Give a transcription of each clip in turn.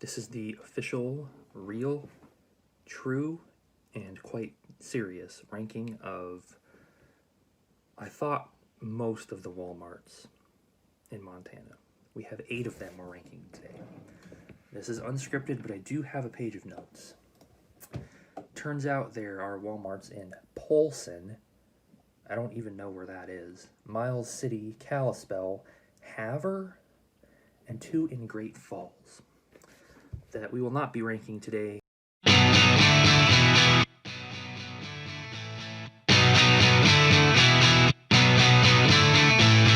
This is the official, real, true, and quite serious ranking of, I thought, most of the Walmarts in Montana. We have 8 of them we're ranking today. This is unscripted, but I do have a page of notes. Turns out there are Walmarts in Polson. I don't even know where that is. Miles City, Kalispell, Havre, and 2 in Great Falls that we will not be ranking today.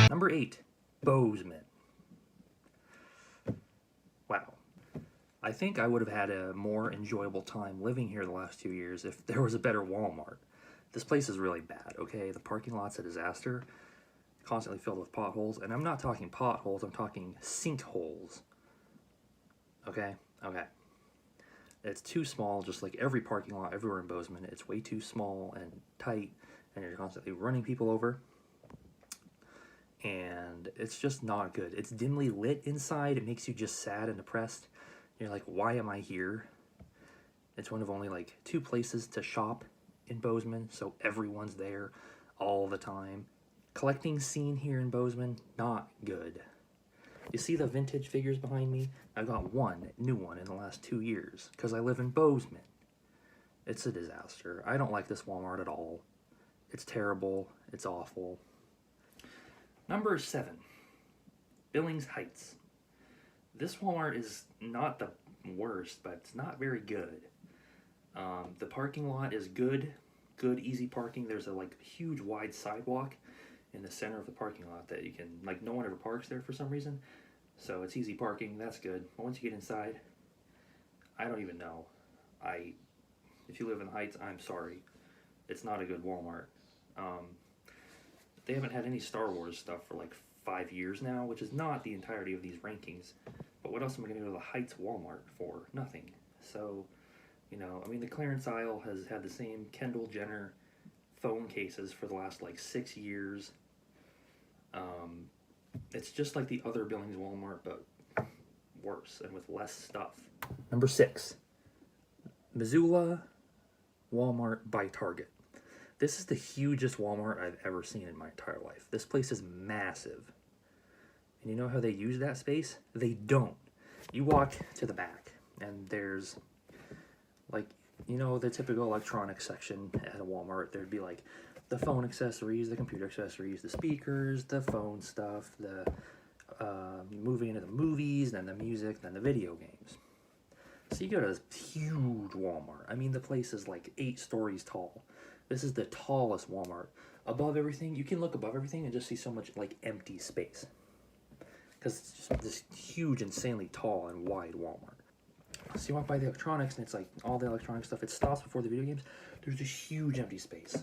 Number 8, Bozeman. Wow. I think I would have had a more enjoyable time living here the last 2 years if there was a better Walmart. This place is really bad, okay? The parking lot's a disaster, constantly filled with potholes, and I'm not talking potholes, I'm talking sinkholes. Okay? Okay. It's too small, just like every parking lot everywhere in Bozeman. It's way too small and tight, and you're constantly running people over. And it's just not good. It's dimly lit inside. It makes you just sad and depressed. You're like, why am I here? It's one of only like 2 places to shop in Bozeman, so everyone's there all the time. Collecting scene here in Bozeman, not good. You see the vintage figures behind me? I got one new one in the last 2 years because I live in Bozeman. It's a disaster. I don't like this Walmart at all. It's terrible. It's awful. Number 7, Billings Heights. This Walmart is not the worst, but it's not very good. The parking lot is good, easy parking. There's a huge wide sidewalk in the center of the parking lot that you can, no one ever parks there for some reason. So it's easy parking, that's good. But once you get inside, I don't even know. If you live in the Heights, I'm sorry. It's not a good Walmart. They haven't had any Star Wars stuff for 5 years now, which is not the entirety of these rankings. But what else am I going to go to the Heights Walmart for? Nothing. So, the clearance aisle has had the same Kendall Jenner phone cases for the last 6 years. It's just like the other Billings Walmart, but worse and with less stuff. Number 6, Missoula Walmart by Target. This is the hugest Walmart I've ever seen in my entire life. This place is massive. And you know how they use that space? They don't. You walk to the back, and there's, the typical electronics section at a Walmart. There'd be, the phone accessories, the computer accessories, the speakers, the phone stuff, the moving into the movies, then the music, then the video games. So you go to this huge Walmart. The place is 8 stories tall. This is the tallest Walmart. Above everything, you can look above everything and just see so much empty space. Because it's just this huge, insanely tall and wide Walmart. So you walk by the electronics and it's all the electronic stuff. It stops before the video games. There's this huge empty space.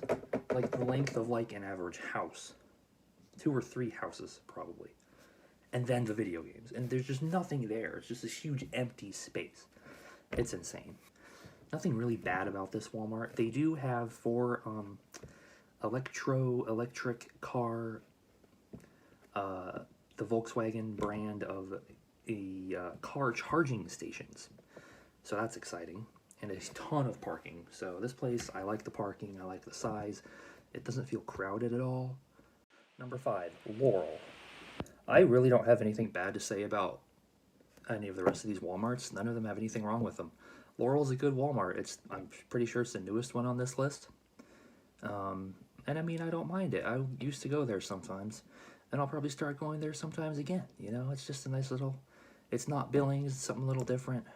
The length of an average house. 2 or 3 houses, probably. And then the video games. And there's just nothing there. It's just this huge empty space. It's insane. Nothing really bad about this Walmart. They do have 4 electric car, the Volkswagen brand of car charging stations. So that's exciting. And a ton of parking. So this place, I like the parking, I like the size. It doesn't feel crowded at all. Number 5, Laurel. I really don't have anything bad to say about any of the rest of these Walmarts. None of them have anything wrong with them. Laurel's a good Walmart. I'm pretty sure it's the newest one on this list. And I don't mind it. I used to go there sometimes. And I'll probably start going there sometimes again. It's just a nice little, it's not Billings, it's something a little different.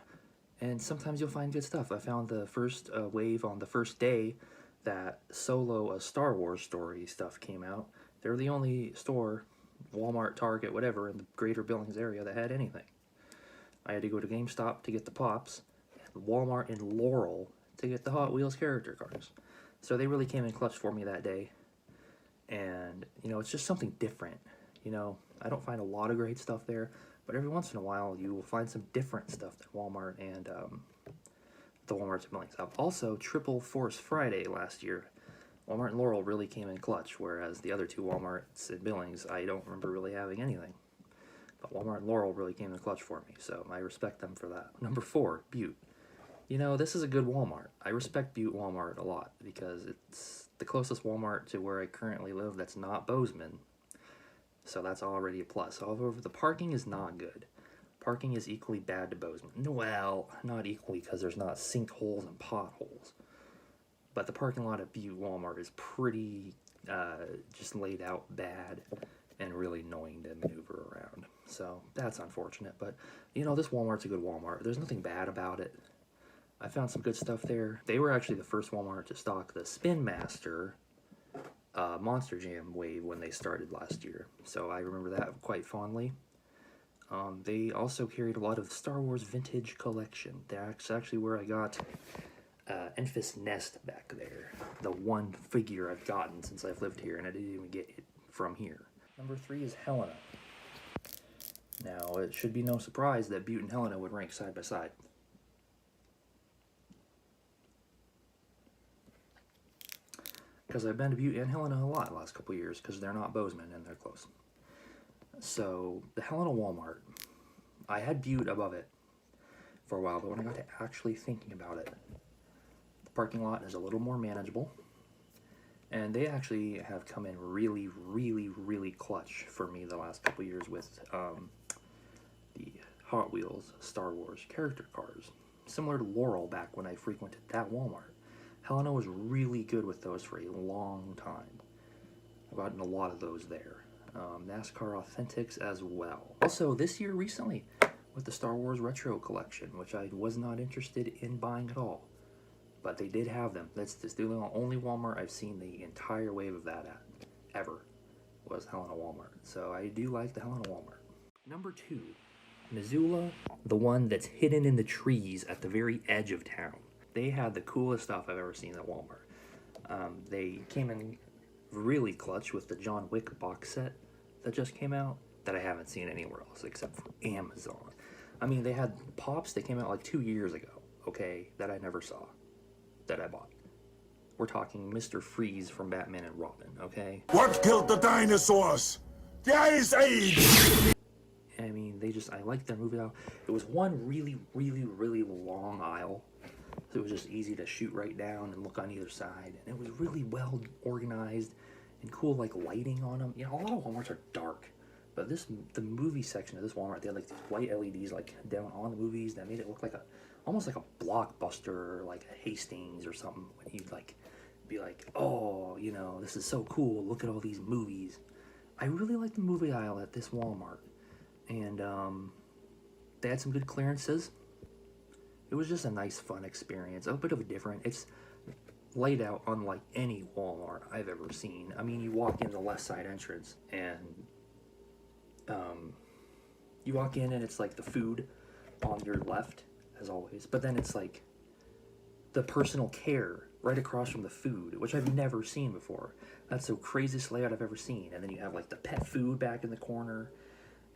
And sometimes you'll find good stuff. I found the first wave on the first day that Solo, a Star Wars story stuff came out. They're the only store, Walmart, Target, whatever, in the greater Billings area that had anything. I had to go to GameStop to get the Pops, and Walmart in Laurel to get the Hot Wheels character cars. So they really came in clutch for me that day. And, it's just something different. I don't find a lot of great stuff there, but every once in a while you will find some different stuff at Walmart and the Walmarts in Billings. Also, Triple Force Friday last year, Walmart and Laurel really came in clutch, whereas the other 2 Walmarts in Billings, I don't remember really having anything. But Walmart and Laurel really came in the clutch for me, so I respect them for that. Number 4, Butte. You know, this is a good Walmart. I respect Butte Walmart a lot because it's the closest Walmart to where I currently live that's not Bozeman. So that's already a plus. However, the parking is not good. Parking is equally bad to Bozeman. Well, not equally because there's not sinkholes and potholes. But the parking lot at Butte Walmart is pretty just laid out bad and really annoying to maneuver around. So that's unfortunate. But, you know, this Walmart's a good Walmart. There's nothing bad about it. I found some good stuff there. They were actually the first Walmart to stock the Spin Master Monster Jam wave when they started last year. So I remember that quite fondly. They also carried a lot of Star Wars vintage collection. That's actually where I got Enfys Nest back there. The one figure I've gotten since I've lived here, and I didn't even get it from here. Number 3 is Helena. Now, it should be no surprise that Butte and Helena would rank side by side. Because I've been to Butte and Helena a lot the last couple of years, because they're not Bozeman and they're close. So, the Helena Walmart, I had Butte above it for a while, but when I got to actually thinking about it, the parking lot is a little more manageable, and they actually have come in really, really, really clutch for me the last couple of years with the Hot Wheels Star Wars character cars. Similar to Laurel back when I frequented that Walmart. Helena was really good with those for a long time. I've gotten a lot of those there. NASCAR Authentics as well. Also, this year recently, with the Star Wars Retro Collection, which I was not interested in buying at all. But they did have them. That's the only Walmart I've seen the entire wave of that at, ever, was Helena Walmart. So I do like the Helena Walmart. Number 2, Missoula, the one that's hidden in the trees at the very edge of town. They had the coolest stuff I've ever seen at Walmart. They came in really clutch with the John Wick box set that just came out that I haven't seen anywhere else except for Amazon. I mean, they had Pops that came out like 2 years ago, okay, that I never saw, that I bought. We're talking Mr. Freeze from Batman and Robin, okay? What killed the dinosaurs? The Ice Age! I mean, I liked their movie out. It was one really, really, really long aisle. So it was just easy to shoot right down and look on either side. And it was really well organized and cool, like, lighting on them. You know, a lot of Walmarts are dark. But the movie section of this Walmart, they had, like, these white LEDs, like, down on the movies that made it look like almost like a Blockbuster or, like, a Hastings or something. When you'd, like, be like, oh, you know, this is so cool. Look at all these movies. I really like the movie aisle at this Walmart. And, they had some good clearances. It was just a nice, fun experience. A bit of a different. It's laid out unlike any Walmart I've ever seen. I mean, you walk in the left side entrance, and you walk in, and it's like the food on your left, as always. But then it's like the personal care right across from the food, which I've never seen before. That's the craziest layout I've ever seen. And then you have like the pet food back in the corner,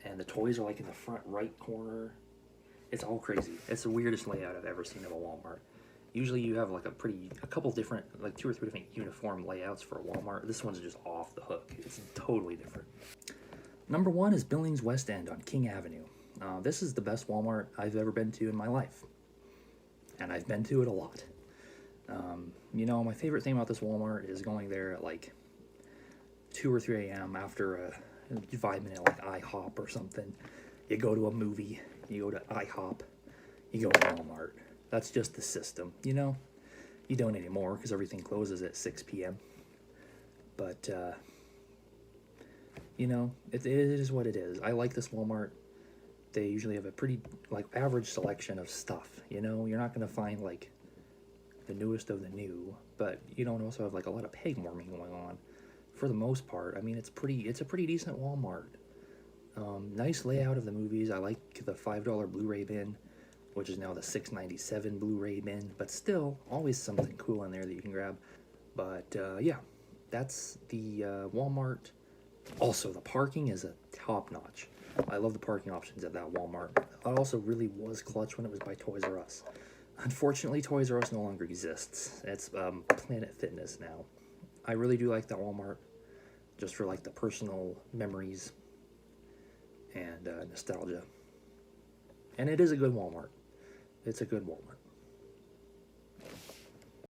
and the toys are like in the front right corner. It's all crazy. It's the weirdest layout I've ever seen of a Walmart. Usually you have like a couple different, like 2 or 3 different uniform layouts for a Walmart. This one's just off the hook. It's totally different. Number 1 is Billings West End on King Avenue. This is the best Walmart I've ever been to in my life. And I've been to it a lot. You know, my favorite thing about this Walmart is going there at like 2 or 3 a.m. after a 5-minute like IHOP or something. You go to a movie. You go to IHOP, you go to Walmart. That's just the system, you know? You don't anymore because everything closes at 6 p.m. But, you know, it is what it is. I like this Walmart. They usually have a pretty, like, average selection of stuff, you know? You're not going to find, like, the newest of the new, but you don't also have, like, a lot of peg warming going on. For the most part, I mean, it's a pretty decent Walmart. Nice layout of the movies. I like the $5 Blu-ray bin, which is now the $6.97 Blu-ray bin, but still, always something cool in there that you can grab. But, yeah, that's the Walmart. Also, the parking is a top-notch. I love the parking options at that Walmart. It also really was clutch when it was by Toys R Us. Unfortunately, Toys R Us no longer exists. It's Planet Fitness now. I really do like that Walmart, just for, like, the personal memories and nostalgia. And it is a good Walmart. It's a good Walmart.